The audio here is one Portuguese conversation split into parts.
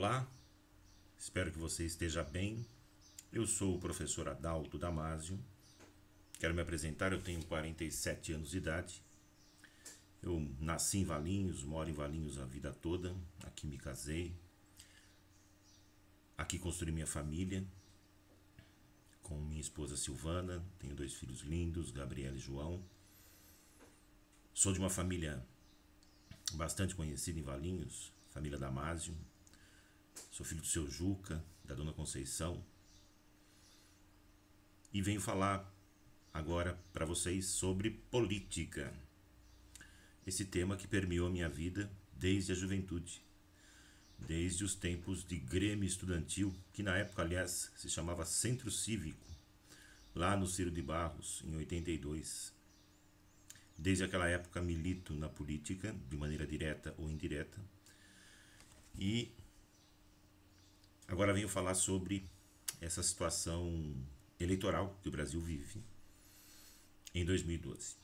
Olá, espero que você esteja bem. Eu sou o professor Adalto Damasio. Quero me apresentar, eu tenho 47 anos de idade. Eu nasci em Valinhos, moro em Valinhos a vida toda. Aqui me casei. Aqui construí minha família com minha esposa Silvana. Tenho 2 filhos lindos, Gabriela e João. Sou de uma família bastante conhecida em Valinhos, família Damasio. Sou filho do seu Juca, da dona Conceição. E venho falar agora para vocês sobre política. Esse tema que permeou minha vida desde a juventude. Desde os tempos de Grêmio Estudantil, que na época, aliás, se chamava Centro Cívico, lá no Ciro de Barros, em 82. Desde aquela época milito na política, de maneira direta ou indireta. E agora venho falar sobre essa situação eleitoral que o Brasil vive em 2012.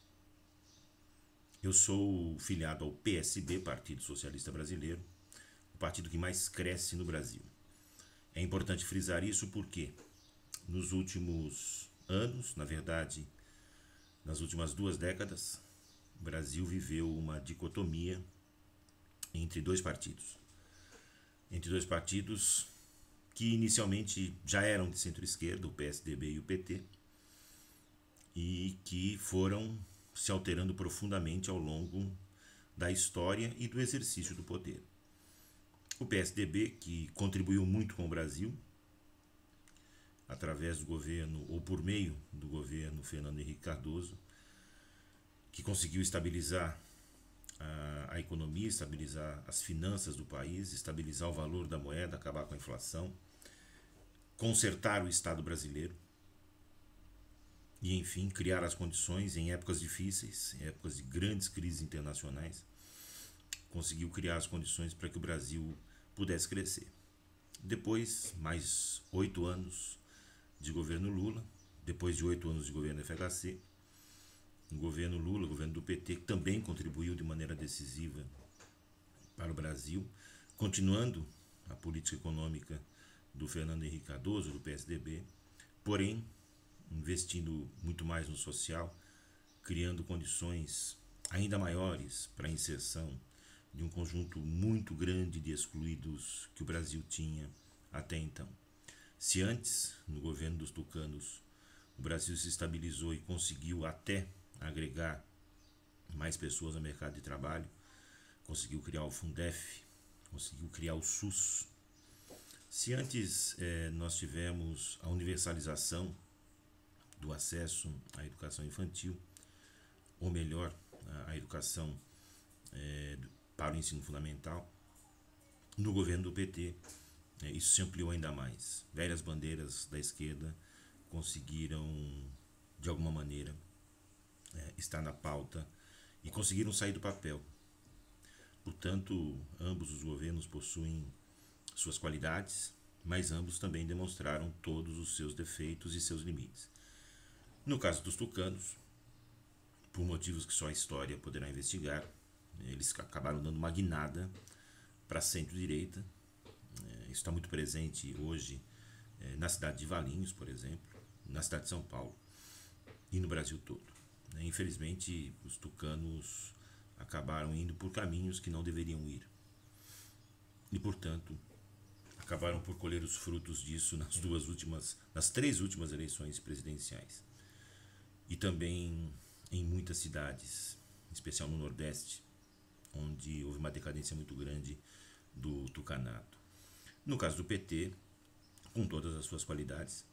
Eu sou filiado ao PSB, Partido Socialista Brasileiro, o partido que mais cresce no Brasil. É importante frisar isso porque nos últimos anos, na verdade, nas últimas 2 décadas, o Brasil viveu uma dicotomia entre 2 partidos. Entre 2 partidos que inicialmente já eram de centro-esquerda, o PSDB e o PT, e que foram se alterando profundamente ao longo da história e do exercício do poder. O PSDB, que contribuiu muito com o Brasil, através do governo, ou por meio do governo Fernando Henrique Cardoso, que conseguiu estabilizar a economia, estabilizar as finanças do país, estabilizar o valor da moeda, acabar com a inflação, consertar o Estado brasileiro e, enfim, criar as condições em épocas difíceis, em épocas de grandes crises internacionais, conseguiu criar as condições para que o Brasil pudesse crescer. Depois, mais 8 anos de governo Lula, depois de 8 anos de governo FHC, o governo Lula, o governo do PT, que também contribuiu de maneira decisiva para o Brasil, continuando a política econômica do Fernando Henrique Cardoso, do PSDB, porém investindo muito mais no social, criando condições ainda maiores para a inserção de um conjunto muito grande de excluídos que o Brasil tinha até então. Se antes, no governo dos tucanos, o Brasil se estabilizou e conseguiu até agregar mais pessoas ao mercado de trabalho, conseguiu criar o Fundef, conseguiu criar o SUS. Se antes nós tivemos a universalização do acesso à educação infantil, ou melhor, a educação para o ensino fundamental, no governo do PT isso se ampliou ainda mais. Velhas bandeiras da esquerda conseguiram, de alguma maneira, estar na pauta e conseguiram sair do papel. Portanto, ambos os governos possuem suas qualidades, mas ambos também demonstraram todos os seus defeitos e seus limites. No caso dos tucanos, por motivos que só a história poderá investigar, eles acabaram dando uma guinada para a centro-direita. Isso está muito presente hoje na cidade de Valinhos, por exemplo, na cidade de São Paulo e no Brasil todo. Infelizmente, os tucanos acabaram indo por caminhos que não deveriam ir. E, portanto, acabaram por colher os frutos disso nas 3 últimas eleições presidenciais. E também em muitas cidades, em especial no Nordeste, onde houve uma decadência muito grande do tucanato. No caso do PT, com todas as suas qualidades,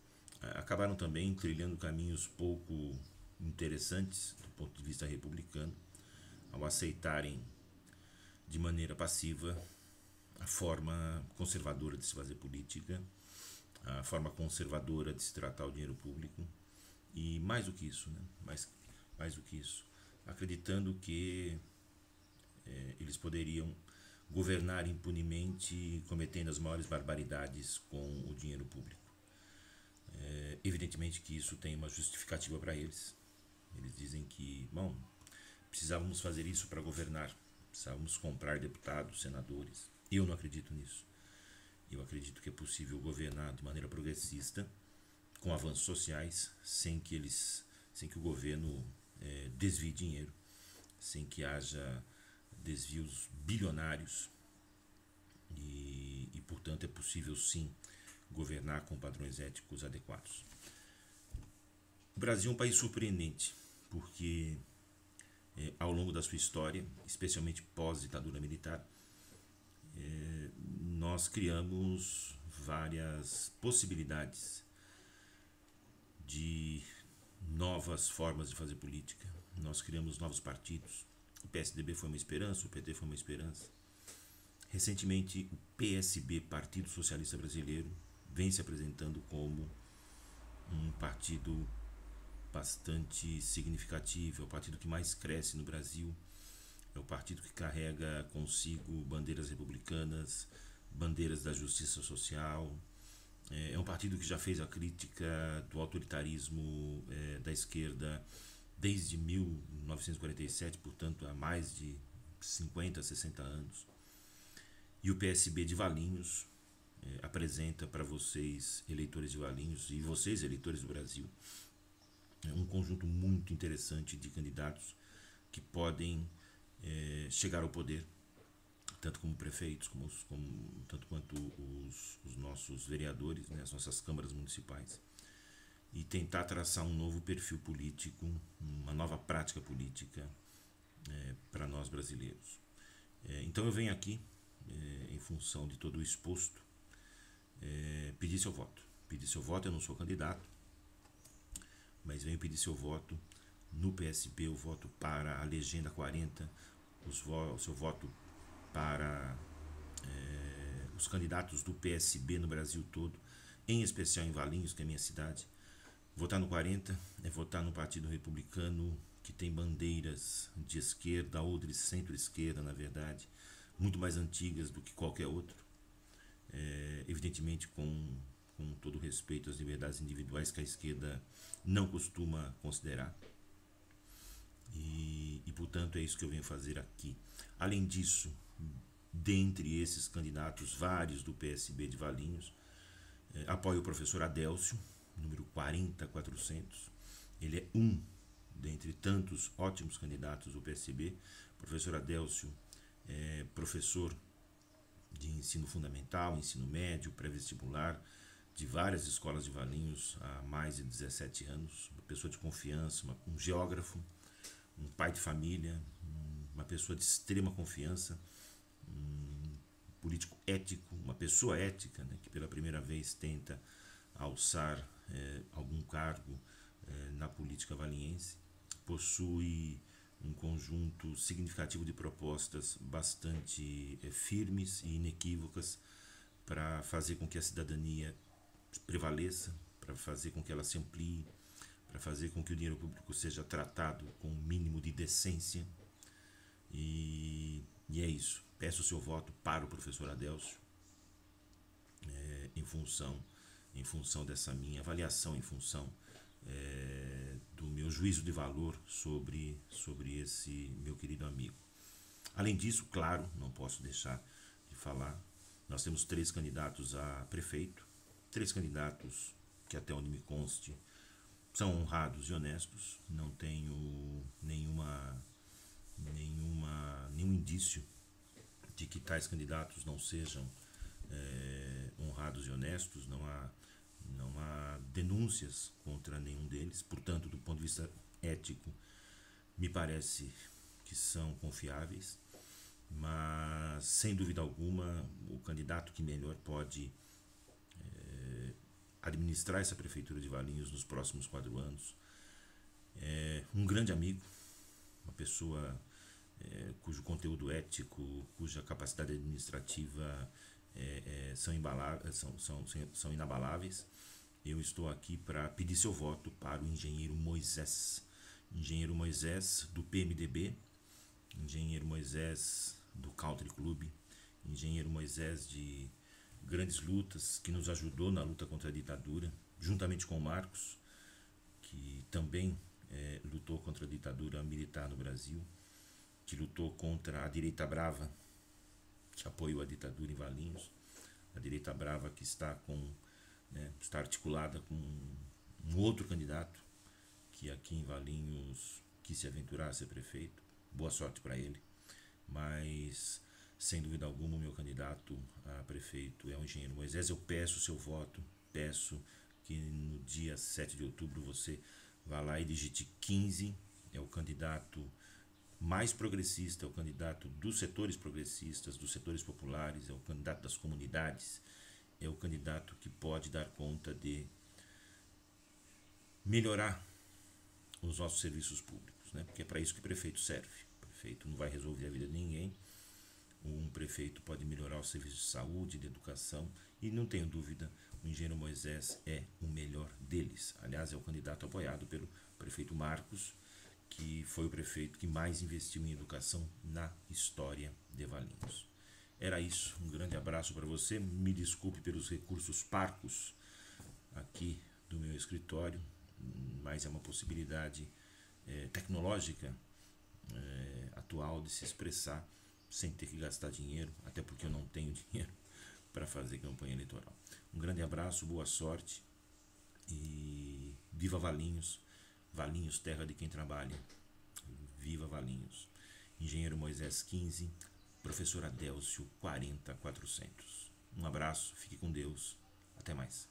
acabaram também trilhando caminhos pouco interessantes do ponto de vista republicano, ao aceitarem de maneira passiva a forma conservadora de se fazer política, a forma conservadora de se tratar o dinheiro público e mais do que isso, mais do que isso, acreditando que eles poderiam governar impunemente, cometendo as maiores barbaridades com o dinheiro público. Evidentemente que isso tem uma justificativa para eles. Eles dizem que, precisávamos fazer isso para governar, precisávamos comprar deputados, senadores. Eu não acredito nisso. Eu acredito que é possível governar de maneira progressista, com avanços sociais, sem que o governo desvie dinheiro, sem que haja desvios bilionários e, portanto, é possível sim governar com padrões éticos adequados. O Brasil é um país surpreendente, porque ao longo da sua história, especialmente pós-ditadura militar, nós criamos várias possibilidades de novas formas de fazer política. Nós criamos novos partidos. O PSDB foi uma esperança, o PT foi uma esperança. Recentemente, o PSB, Partido Socialista Brasileiro, vem se apresentando como um partido bastante significativo, é o partido que mais cresce no Brasil, é o partido que carrega consigo bandeiras republicanas, bandeiras da justiça social, é um partido que já fez a crítica do autoritarismo da esquerda desde 1947, portanto há mais de 50, 60 anos. E o PSB de Valinhos apresenta para vocês, eleitores de Valinhos, e vocês, eleitores do Brasil, um conjunto muito interessante de candidatos que podem chegar ao poder, tanto como prefeitos, tanto quanto os nossos vereadores, né, as nossas câmaras municipais, e tentar traçar um novo perfil político, uma nova prática política para nós brasileiros. Então eu venho aqui, em função de todo o exposto, pedir seu voto. Pedir seu voto, eu não sou candidato, mas venho pedir seu voto no PSB, o voto para a Legenda 40, o seu voto para os candidatos do PSB no Brasil todo, em especial em Valinhos, que é a minha cidade. Votar no 40 é votar no Partido Republicano, que tem bandeiras de esquerda ou de centro-esquerda, na verdade, muito mais antigas do que qualquer outro. Evidentemente com todo respeito às liberdades individuais que a esquerda não costuma considerar. E portanto é isso que eu venho fazer aqui. Além disso, dentre esses candidatos, vários do PSB de Valinhos, apoio o professor Adélcio, número 40400. Ele é um dentre tantos ótimos candidatos do PSB. O professor Adélcio é professor de ensino fundamental, ensino médio, pré-vestibular, de várias escolas de Valinhos há mais de 17 anos, uma pessoa de confiança, um geógrafo, um pai de família, uma pessoa de extrema confiança, um político ético, uma pessoa ética, né, que pela primeira vez tenta alçar algum cargo na política valiense, possui um conjunto significativo de propostas bastante firmes e inequívocas para fazer com que a cidadania prevaleça, para fazer com que ela se amplie, para fazer com que o dinheiro público seja tratado com um mínimo de decência. E é isso. Peço o seu voto para o professor Adélcio em função dessa minha avaliação, em função do meu juízo de valor sobre esse meu querido amigo. Além disso, claro, não posso deixar de falar, nós temos 3 candidatos a prefeito, 3 candidatos que até onde me conste são honrados e honestos, não tenho nenhum indício de que tais candidatos não sejam honrados e honestos, não há denúncias contra nenhum deles, portanto, do ponto de vista ético, me parece que são confiáveis, mas sem dúvida alguma o candidato que melhor pode administrar essa prefeitura de Valinhos nos próximos 4 anos é um grande amigo, uma pessoa cujo conteúdo ético, cuja capacidade administrativa são inabaláveis. Eu estou aqui para pedir seu voto para o engenheiro Moisés do PMDB, engenheiro Moisés do Country Club, engenheiro Moisés de grandes lutas, que nos ajudou na luta contra a ditadura, juntamente com o Marcos, que também lutou contra a ditadura militar no Brasil, que lutou contra a direita brava, que apoiou a ditadura em Valinhos. a direita brava que está está articulada com um outro candidato que aqui em Valinhos quis se aventurar a ser prefeito. Boa sorte para ele, mas sem dúvida alguma o meu candidato a prefeito é o engenheiro Moisés. Eu peço o seu voto, peço que no dia 7 de outubro você vá lá e digite 15, é o candidato mais progressista, é o candidato dos setores progressistas, dos setores populares, é o candidato das comunidades, é o candidato que pode dar conta de melhorar os nossos serviços públicos, né? Porque é para isso que o prefeito serve. O prefeito não vai resolver a vida de ninguém. Um prefeito pode melhorar os serviços de saúde, de educação, e não tenho dúvida, o engenheiro Moisés é o melhor deles. Aliás, é o candidato apoiado pelo prefeito Marcos, que foi o prefeito que mais investiu em educação na história de Valinhos. Era isso, um grande abraço para você, me desculpe pelos recursos parcos aqui do meu escritório, mas é uma possibilidade tecnológica atual de se expressar sem ter que gastar dinheiro, até porque eu não tenho dinheiro para fazer campanha eleitoral. Um grande abraço, boa sorte e viva Valinhos, Valinhos, terra de quem trabalha. Viva Valinhos. Engenheiro Moisés 15, professor Adélcio 40400. Um abraço, fique com Deus, até mais.